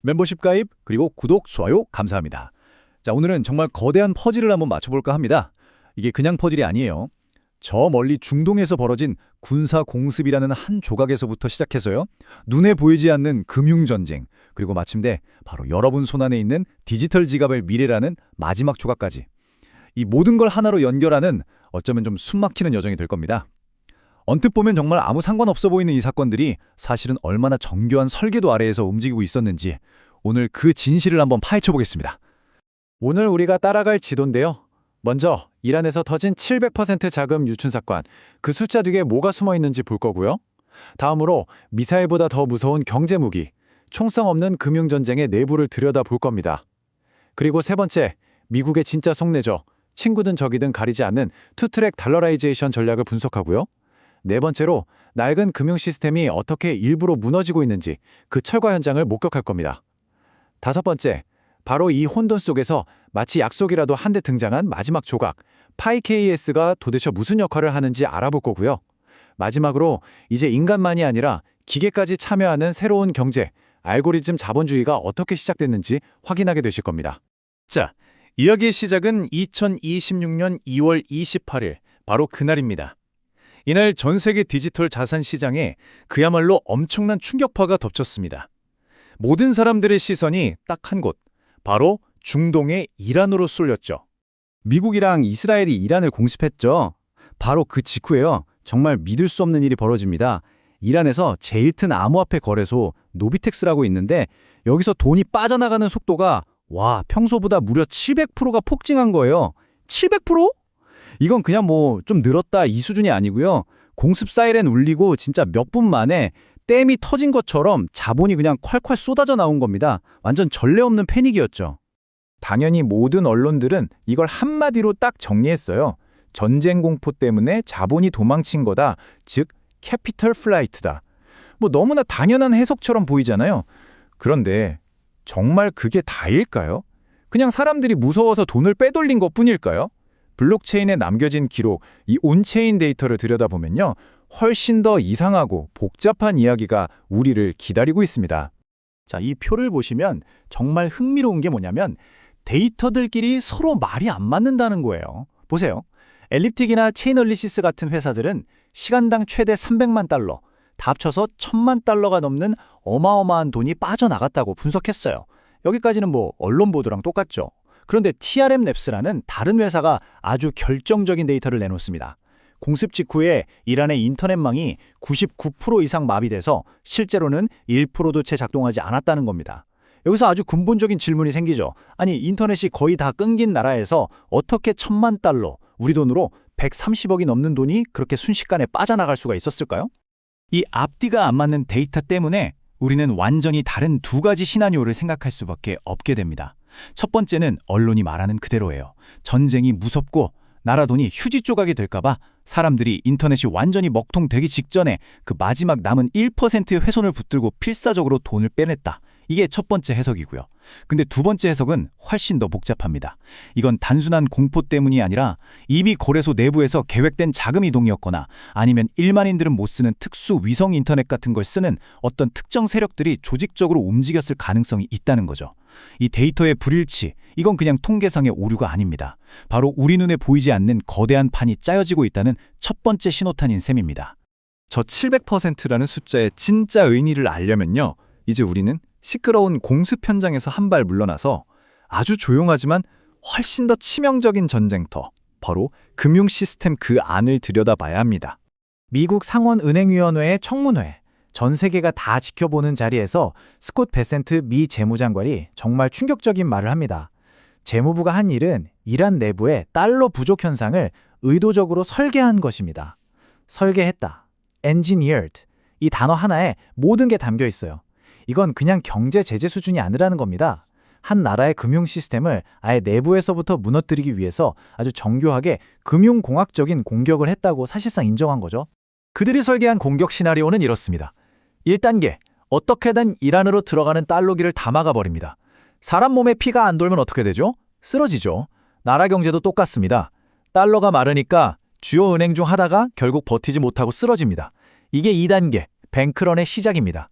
멤버십 가입, 그리고 구독, 좋아요 감사합니다. 자, 오늘은 정말 거대한 퍼즐을 한번 맞춰볼까 합니다. 이게 그냥 퍼즐이 아니에요. 저 멀리 중동에서 벌어진 군사 공습이라는 한 조각에서부터 시작해서요. 눈에 보이지 않는 금융전쟁, 그리고 마침내 바로 여러분 손안에 있는 디지털 지갑의 미래라는 마지막 조각까지. 이 모든 걸 하나로 연결하는 어쩌면 좀 숨막히는 여정이 될 겁니다. 언뜻 보면 정말 아무 상관없어 보이는 이 사건들이 사실은 얼마나 정교한 설계도 아래에서 움직이고 있었는지 오늘 그 진실을 한번 파헤쳐 보겠습니다. 오늘 우리가 따라갈 지도인데요. 먼저 이란에서 터진 700% 자금 유출 사건, 그 숫자 뒤에 뭐가 숨어 있는지 볼 거고요. 다음으로 미사일보다 더 무서운 경제무기, 총성 없는 금융전쟁의 내부를 들여다볼 겁니다. 그리고 세 번째, 미국의 진짜 속내죠. 친구든 적이든 가리지 않는 투트랙 달러라이제이션 전략을 분석하고요. 네 번째로 낡은 금융 시스템이 어떻게 일부러 무너지고 있는지 그 철거 현장을 목격할 겁니다. 다섯 번째, 바로 이 혼돈 속에서 마치 약속이라도 한데 등장한 마지막 조각, 파이KS가 도대체 무슨 역할을 하는지 알아볼 거고요. 마지막으로 이제 인간만이 아니라 기계까지 참여하는 새로운 경제, 알고리즘 자본주의가 어떻게 시작됐는지 확인하게 되실 겁니다. 자, 이야기의 시작은 2026년 2월 28일, 바로 그날입니다. 이날 전 세계 디지털 자산 시장에 그야말로 엄청난 충격파가 덮쳤습니다. 모든 사람들의 시선이 딱 한 곳, 바로 중동의 이란으로 쏠렸죠. 미국이랑 이스라엘이 이란을 공습했죠. 바로 그 직후에요. 정말 믿을 수 없는 일이 벌어집니다. 이란에서 제일 큰 암호화폐 거래소 노비텍스라고 있는데 여기서 돈이 빠져나가는 속도가 평소보다 무려 700%가 폭증한 거예요. 700%? 이건 그냥 좀 늘었다 이 수준이 아니고요. 공습 사이렌 울리고 진짜 몇 분 만에 댐이 터진 것처럼 자본이 그냥 콸콸 쏟아져 나온 겁니다. 완전 전례 없는 패닉이었죠. 당연히 모든 언론들은 이걸 한마디로 딱 정리했어요. 전쟁 공포 때문에 자본이 도망친 거다. 즉, 캐피털 플라이트다. 너무나 당연한 해석처럼 보이잖아요. 그런데 정말 그게 다일까요? 그냥 사람들이 무서워서 돈을 빼돌린 것뿐일까요? 블록체인에 남겨진 기록, 이 온체인 데이터를 들여다보면요. 훨씬 더 이상하고 복잡한 이야기가 우리를 기다리고 있습니다. 자, 이 표를 보시면 정말 흥미로운 게 뭐냐면 데이터들끼리 서로 말이 안 맞는다는 거예요. 보세요. 엘립틱이나 체인얼리시스 같은 회사들은 시간당 최대 300만 달러, 다 합쳐서 1000만 달러가 넘는 어마어마한 돈이 빠져나갔다고 분석했어요. 여기까지는 언론 보도랑 똑같죠. 그런데 TRM랩스라는 다른 회사가 아주 결정적인 데이터를 내놓습니다. 공습 직후에 이란의 인터넷망이 99% 이상 마비돼서 실제로는 1%도 채 작동하지 않았다는 겁니다. 여기서 아주 근본적인 질문이 생기죠. 아니, 인터넷이 거의 다 끊긴 나라에서 어떻게 1000만 달러, 우리 돈으로 130억이 넘는 돈이 그렇게 순식간에 빠져나갈 수가 있었을까요? 이 앞뒤가 안 맞는 데이터 때문에 우리는 완전히 다른 두 가지 시나리오를 생각할 수밖에 없게 됩니다. 첫 번째는 언론이 말하는 그대로예요. 전쟁이 무섭고 나라 돈이 휴지 조각이 될까봐 사람들이 인터넷이 완전히 먹통되기 직전에 그 마지막 남은 1%의 훼손을 붙들고 필사적으로 돈을 빼냈다. 이게 첫 번째 해석이고요. 근데 두 번째 해석은 훨씬 더 복잡합니다. 이건 단순한 공포 때문이 아니라 이미 거래소 내부에서 계획된 자금 이동이었거나 아니면 일반인들은 못 쓰는 특수 위성 인터넷 같은 걸 쓰는 어떤 특정 세력들이 조직적으로 움직였을 가능성이 있다는 거죠. 이 데이터의 불일치, 이건 그냥 통계상의 오류가 아닙니다. 바로 우리 눈에 보이지 않는 거대한 판이 짜여지고 있다는 첫 번째 신호탄인 셈입니다. 저 700%라는 숫자의 진짜 의미를 알려면요. 이제 우리는 시끄러운 공습 현장에서 한 발 물러나서 아주 조용하지만 훨씬 더 치명적인 전쟁터, 바로 금융 시스템 그 안을 들여다봐야 합니다. 미국 상원은행위원회의 청문회, 전 세계가 다 지켜보는 자리에서 스콧 베센트 미 재무장관이 정말 충격적인 말을 합니다. 재무부가 한 일은 이란 내부의 달러 부족 현상을 의도적으로 설계한 것입니다. 설계했다. engineered. 이 단어 하나에 모든 게 담겨 있어요. 이건 그냥 경제 제재 수준이 아니라는 겁니다. 한 나라의 금융 시스템을 아예 내부에서부터 무너뜨리기 위해서 아주 정교하게 금융공학적인 공격을 했다고 사실상 인정한 거죠. 그들이 설계한 공격 시나리오는 이렇습니다. 1단계, 어떻게든 이란으로 들어가는 달러기를 다 막아버립니다. 사람 몸에 피가 안 돌면 어떻게 되죠? 쓰러지죠. 나라 경제도 똑같습니다. 달러가 마르니까 주요 은행 중 하나가 결국 버티지 못하고 쓰러집니다. 이게 2단계, 뱅크런의 시작입니다.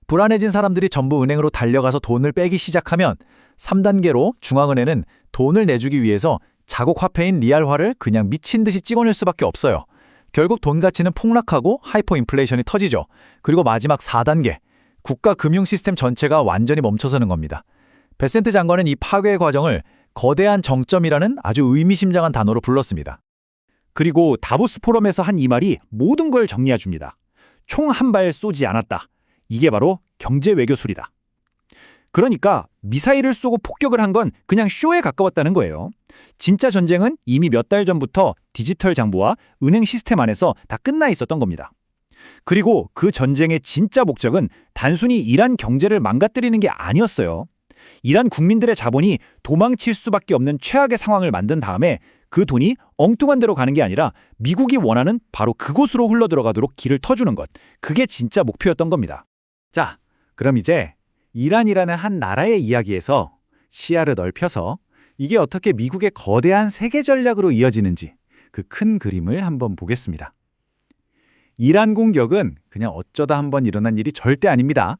불안해진 사람들이 전부 은행으로 달려가서 돈을 빼기 시작하면 3단계로 중앙은행은 돈을 내주기 위해서 자국 화폐인 리알화를 그냥 미친 듯이 찍어낼 수밖에 없어요. 결국 돈 가치는 폭락하고 하이퍼 인플레이션이 터지죠. 그리고 마지막 4단계, 국가 금융 시스템 전체가 완전히 멈춰서는 겁니다. 베센트 장관은 이 파괴의 과정을 거대한 정점이라는 아주 의미심장한 단어로 불렀습니다. 그리고 다보스 포럼에서 한 이 말이 모든 걸 정리해 줍니다. 총 한 발 쏘지 않았다. 이게 바로 경제 외교술이다. 그러니까 미사일을 쏘고 폭격을 한 건 그냥 쇼에 가까웠다는 거예요. 진짜 전쟁은 이미 몇 달 전부터 디지털 장부와 은행 시스템 안에서 다 끝나 있었던 겁니다. 그리고 그 전쟁의 진짜 목적은 단순히 이란 경제를 망가뜨리는 게 아니었어요. 이란 국민들의 자본이 도망칠 수밖에 없는 최악의 상황을 만든 다음에 그 돈이 엉뚱한 데로 가는 게 아니라 미국이 원하는 바로 그곳으로 흘러들어가도록 길을 터주는 것. 그게 진짜 목표였던 겁니다. 자, 그럼 이제 이란이라는 한 나라의 이야기에서 시야를 넓혀서 이게 어떻게 미국의 거대한 세계 전략으로 이어지는지 그 큰 그림을 한번 보겠습니다. 이란 공격은 그냥 어쩌다 한번 일어난 일이 절대 아닙니다.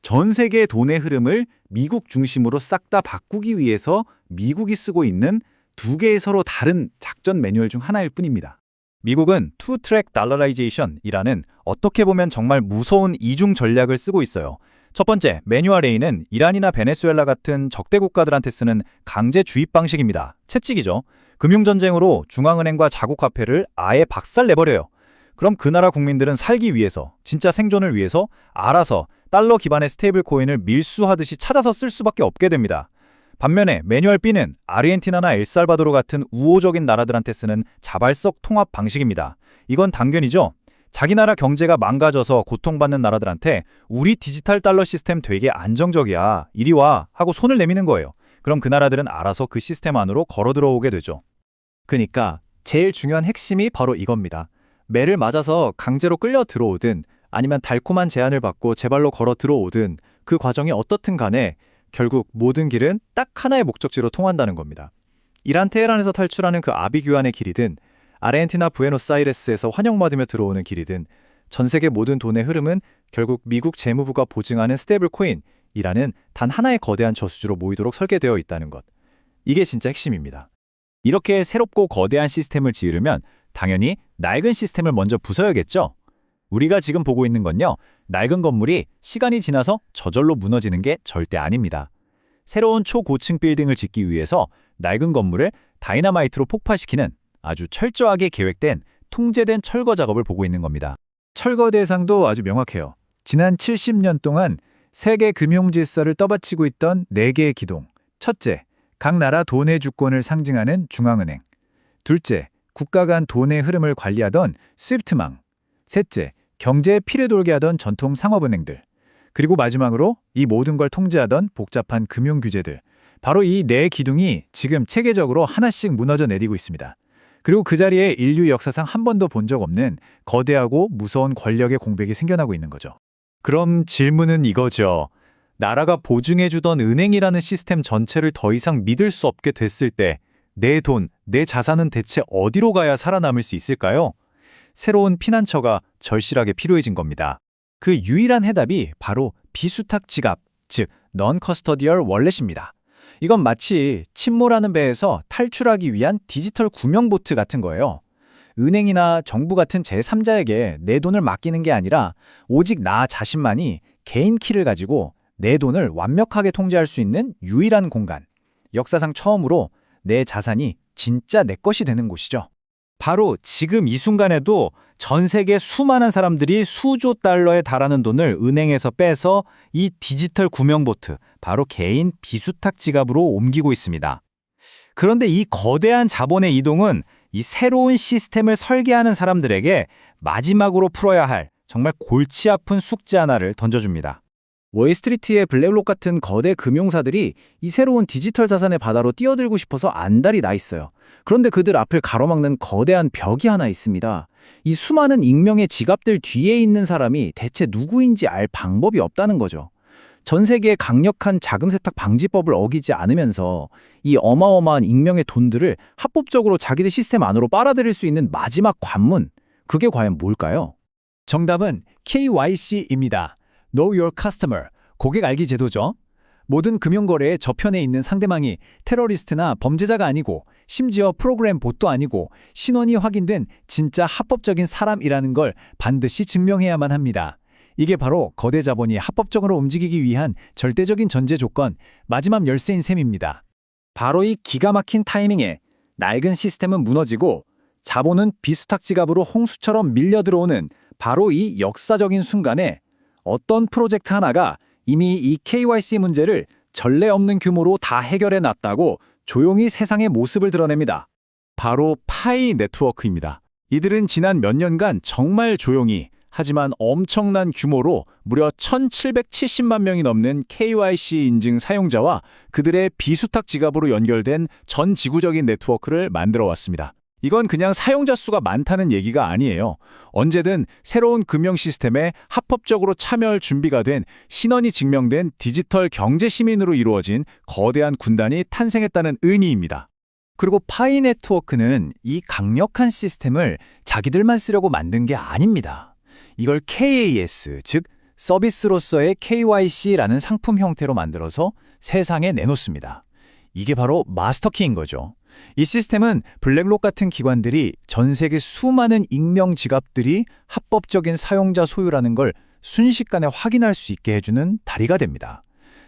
전 세계의 돈의 흐름을 미국 중심으로 싹 다 바꾸기 위해서 미국이 쓰고 있는 두 개의 서로 다른 작전 매뉴얼 중 하나일 뿐입니다. 미국은 투트랙 달러라이제이션이라는 어떻게 보면 정말 무서운 이중 전략을 쓰고 있어요. 첫 번째, 매뉴얼 A는 이란이나 베네수엘라 같은 적대 국가들한테 쓰는 강제 주입 방식입니다. 채찍이죠. 금융전쟁으로 중앙은행과 자국화폐를 아예 박살내버려요. 그럼 그 나라 국민들은 살기 위해서, 진짜 생존을 위해서 알아서 달러 기반의 스테이블 코인을 밀수하듯이 찾아서 쓸 수밖에 없게 됩니다. 반면에 매뉴얼 B는 아르헨티나나 엘살바도르 같은 우호적인 나라들한테 쓰는 자발적 통합 방식입니다. 이건 당연이죠. 자기 나라 경제가 망가져서 고통받는 나라들한테 우리 디지털 달러 시스템 되게 안정적이야, 이리 와 하고 손을 내미는 거예요. 그럼 그 나라들은 알아서 그 시스템 안으로 걸어 들어오게 되죠. 그러니까 제일 중요한 핵심이 바로 이겁니다. 매를 맞아서 강제로 끌려 들어오든 아니면 달콤한 제안을 받고 제 발로 걸어 들어오든 그 과정이 어떻든 간에 결국 모든 길은 딱 하나의 목적지로 통한다는 겁니다. 이란 테헤란에서 탈출하는 그 아비규환의 길이든 아르헨티나 부에노스아이레스에서 환영받으며 들어오는 길이든 전 세계 모든 돈의 흐름은 결국 미국 재무부가 보증하는 스테이블 코인이라는 단 하나의 거대한 저수지로 모이도록 설계되어 있다는 것. 이게 진짜 핵심입니다. 이렇게 새롭고 거대한 시스템을 지으려면 당연히 낡은 시스템을 먼저 부숴야겠죠. 우리가 지금 보고 있는 건요, 낡은 건물이 시간이 지나서 저절로 무너지는 게 절대 아닙니다. 새로운 초고층 빌딩을 짓기 위해서 낡은 건물을 다이너마이트로 폭파시키는 아주 철저하게 계획된 통제된 철거 작업을 보고 있는 겁니다. 철거 대상도 아주 명확해요. 지난 70년 동안 세계 금융 질서를 떠받치고 있던 4개의 기둥. 첫째, 각 나라 돈의 주권을 상징하는 중앙은행. 둘째, 국가 간 돈의 흐름을 관리하던 스위프트망. 셋째, 경제에 피를 돌게 하던 전통 상업은행들. 그리고 마지막으로 이 모든 걸 통제하던 복잡한 금융 규제들. 바로 이 4기둥이 지금 체계적으로 하나씩 무너져 내리고 있습니다. 그리고 그 자리에 인류 역사상 한 번도 본 적 없는 거대하고 무서운 권력의 공백이 생겨나고 있는 거죠. 그럼 질문은 이거죠. 나라가 보증해주던 은행이라는 시스템 전체를 더 이상 믿을 수 없게 됐을 때 내 돈, 내 자산은 대체 어디로 가야 살아남을 수 있을까요? 새로운 피난처가 절실하게 필요해진 겁니다. 그 유일한 해답이 바로 비수탁 지갑, 즉 non-custodial 월렛입니다. 이건 마치 침몰하는 배에서 탈출하기 위한 디지털 구명보트 같은 거예요. 은행이나 정부 같은 제3자에게 내 돈을 맡기는 게 아니라 오직 나 자신만이 개인 키를 가지고 내 돈을 완벽하게 통제할 수 있는 유일한 공간. 역사상 처음으로 내 자산이 진짜 내 것이 되는 곳이죠. 바로 지금 이 순간에도 전 세계 수많은 사람들이 수조 달러에 달하는 돈을 은행에서 빼서 이 디지털 구명보트, 바로 개인 비수탁 지갑으로 옮기고 있습니다. 그런데 이 거대한 자본의 이동은 이 새로운 시스템을 설계하는 사람들에게 마지막으로 풀어야 할 정말 골치 아픈 숙제 하나를 던져줍니다. 월스트리트의 블랙록 같은 거대 금융사들이 이 새로운 디지털 자산의 바다로 뛰어들고 싶어서 안달이 나 있어요. 그런데 그들 앞을 가로막는 거대한 벽이 하나 있습니다. 이 수많은 익명의 지갑들 뒤에 있는 사람이 대체 누구인지 알 방법이 없다는 거죠. 전 세계의 강력한 자금 세탁 방지법을 어기지 않으면서 이 어마어마한 익명의 돈들을 합법적으로 자기들 시스템 안으로 빨아들일 수 있는 마지막 관문, 그게 과연 뭘까요? 정답은 KYC입니다. Know Your Customer, 고객 알기 제도죠. 모든 금융거래의 저편에 있는 상대방이 테러리스트나 범죄자가 아니고 심지어 프로그램 봇도 아니고 신원이 확인된 진짜 합법적인 사람이라는 걸 반드시 증명해야만 합니다. 이게 바로 거대 자본이 합법적으로 움직이기 위한 절대적인 전제 조건, 마지막 열쇠인 셈입니다. 바로 이 기가 막힌 타이밍에 낡은 시스템은 무너지고 자본은 비수탁 지갑으로 홍수처럼 밀려 들어오는 바로 이 역사적인 순간에 어떤 프로젝트 하나가 이미 이 KYC 문제를 전례 없는 규모로 다 해결해 놨다고 조용히 세상의 모습을 드러냅니다. 바로 파이 네트워크입니다. 이들은 지난 몇 년간 정말 조용히 하지만 엄청난 규모로 무려 1,770만 명이 넘는 KYC 인증 사용자와 그들의 비수탁 지갑으로 연결된 전 지구적인 네트워크를 만들어 왔습니다. 이건 그냥 사용자 수가 많다는 얘기가 아니에요. 언제든 새로운 금융 시스템에 합법적으로 참여할 준비가 된 신원이 증명된 디지털 경제 시민으로 이루어진 거대한 군단이 탄생했다는 의미입니다. 그리고 파이 네트워크는 이 강력한 시스템을 자기들만 쓰려고 만든 게 아닙니다. 이걸 KAS, 즉 서비스로서의 KYC라는 상품 형태로 만들어서 세상에 내놓습니다. 이게 바로 마스터키인 거죠. 이 시스템은 블랙록 같은 기관들이 전 세계 수많은 익명 지갑들이 합법적인 사용자 소유라는 걸 순식간에 확인할 수 있게 해주는 다리가 됩니다.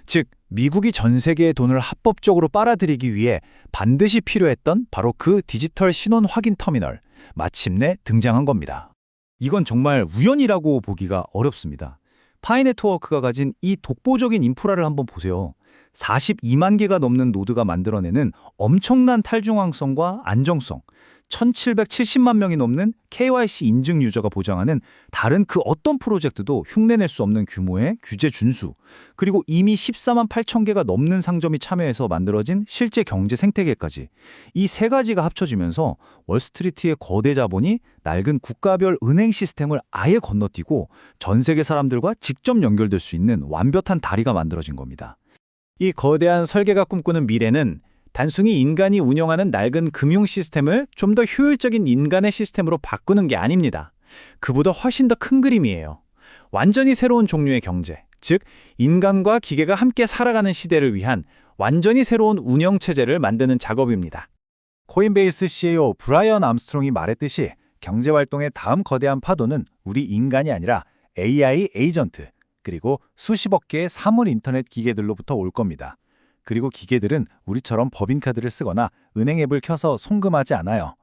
즉, 미국이 전 세계의 돈을 합법적으로 빨아들이기 위해 반드시 필요했던 바로 그 디지털 신원 확인 터미널, 마침내 등장한 겁니다. 이건 정말 우연이라고 보기가 어렵습니다. 파이 네트워크가 가진 이 독보적인 인프라를 한번 보세요. 42만 개가 넘는 노드가 만들어내는 엄청난 탈중앙성과 안정성, 1,770만 명이 넘는 KYC 인증 유저가 보장하는 다른 그 어떤 프로젝트도 흉내낼 수 없는 규모의 규제 준수, 그리고 이미 14만 8천 개가 넘는 상점이 참여해서 만들어진 실제 경제 생태계까지 이 세 가지가 합쳐지면서 월스트리트의 거대 자본이 낡은 국가별 은행 시스템을 아예 건너뛰고 전 세계 사람들과 직접 연결될 수 있는 완벽한 다리가 만들어진 겁니다. 이 거대한 설계가 꿈꾸는 미래는 단순히 인간이 운영하는 낡은 금융 시스템을 좀 더 효율적인 인간의 시스템으로 바꾸는 게 아닙니다. 그보다 훨씬 더 큰 그림이에요. 완전히 새로운 종류의 경제, 즉 인간과 기계가 함께 살아가는 시대를 위한 완전히 새로운 운영체제를 만드는 작업입니다. 코인베이스 CEO 브라이언 암스트롱이 말했듯이 경제활동의 다음 거대한 파도는 우리 인간이 아니라 AI 에이전트, 그리고 수십억 개의 사물 인터넷 기계들로부터 올 겁니다. 그리고 기계들은 우리처럼 법인카드를 쓰거나 은행 앱을 켜서 송금하지 않아요.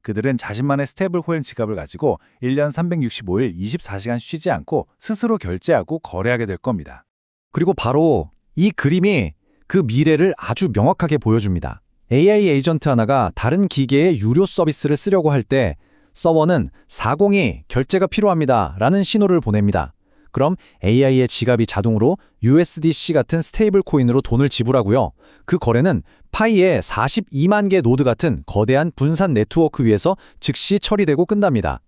그들은 자신만의 스테이블코인 지갑을 가지고 1년 365일 24시간 쉬지 않고 스스로 결제하고 거래하게 될 겁니다. 그리고 바로 이 그림이 그 미래를 아주 명확하게 보여줍니다. AI 에이전트 하나가 다른 기계의 유료 서비스를 쓰려고 할 때 서버는 402 결제가 필요합니다 라는 신호를 보냅니다. 그럼 AI의 지갑이 자동으로 USDC 같은 스테이블 코인으로 돈을 지불하고요. 그 거래는 파이의 42만 개 노드 같은 거대한 분산 네트워크 위에서 즉시 처리되고 끝납니다.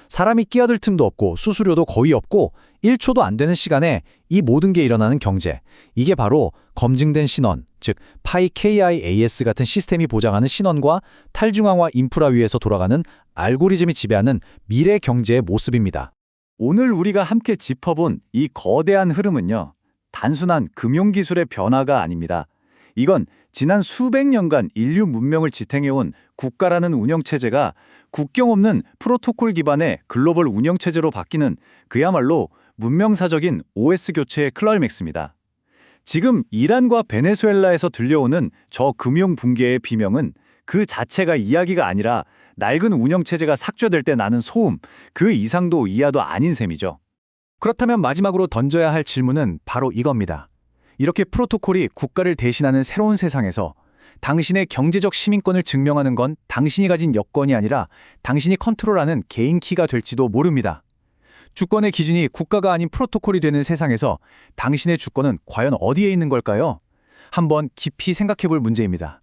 사람이 끼어들 틈도 없고 수수료도 거의 없고 1초도 안 되는 시간에 이 모든 게 일어나는 경제. 이게 바로 검증된 신원, 즉 파이 KIAS 같은 시스템이 보장하는 신원과 탈중앙화 인프라 위에서 돌아가는 알고리즘이 지배하는 미래 경제의 모습입니다. 오늘 우리가 함께 짚어본 이 거대한 흐름은요, 단순한 금융기술의 변화가 아닙니다. 이건 지난 수백 년간 인류 문명을 지탱해온 국가라는 운영체제가 국경 없는 프로토콜 기반의 글로벌 운영체제로 바뀌는 그야말로 문명사적인 OS 교체의 클라이맥스입니다. 지금 이란과 베네수엘라에서 들려오는 저 금융 붕괴의 비명은 그 자체가 이야기가 아니라 낡은 운영체제가 삭제될 때 나는 소음, 그 이상도 이하도 아닌 셈이죠. 그렇다면 마지막으로 던져야 할 질문은 바로 이겁니다. 이렇게 프로토콜이 국가를 대신하는 새로운 세상에서 당신의 경제적 시민권을 증명하는 건 당신이 가진 여건이 아니라 당신이 컨트롤하는 개인 키가 될지도 모릅니다. 주권의 기준이 국가가 아닌 프로토콜이 되는 세상에서 당신의 주권은 과연 어디에 있는 걸까요? 한번 깊이 생각해 볼 문제입니다.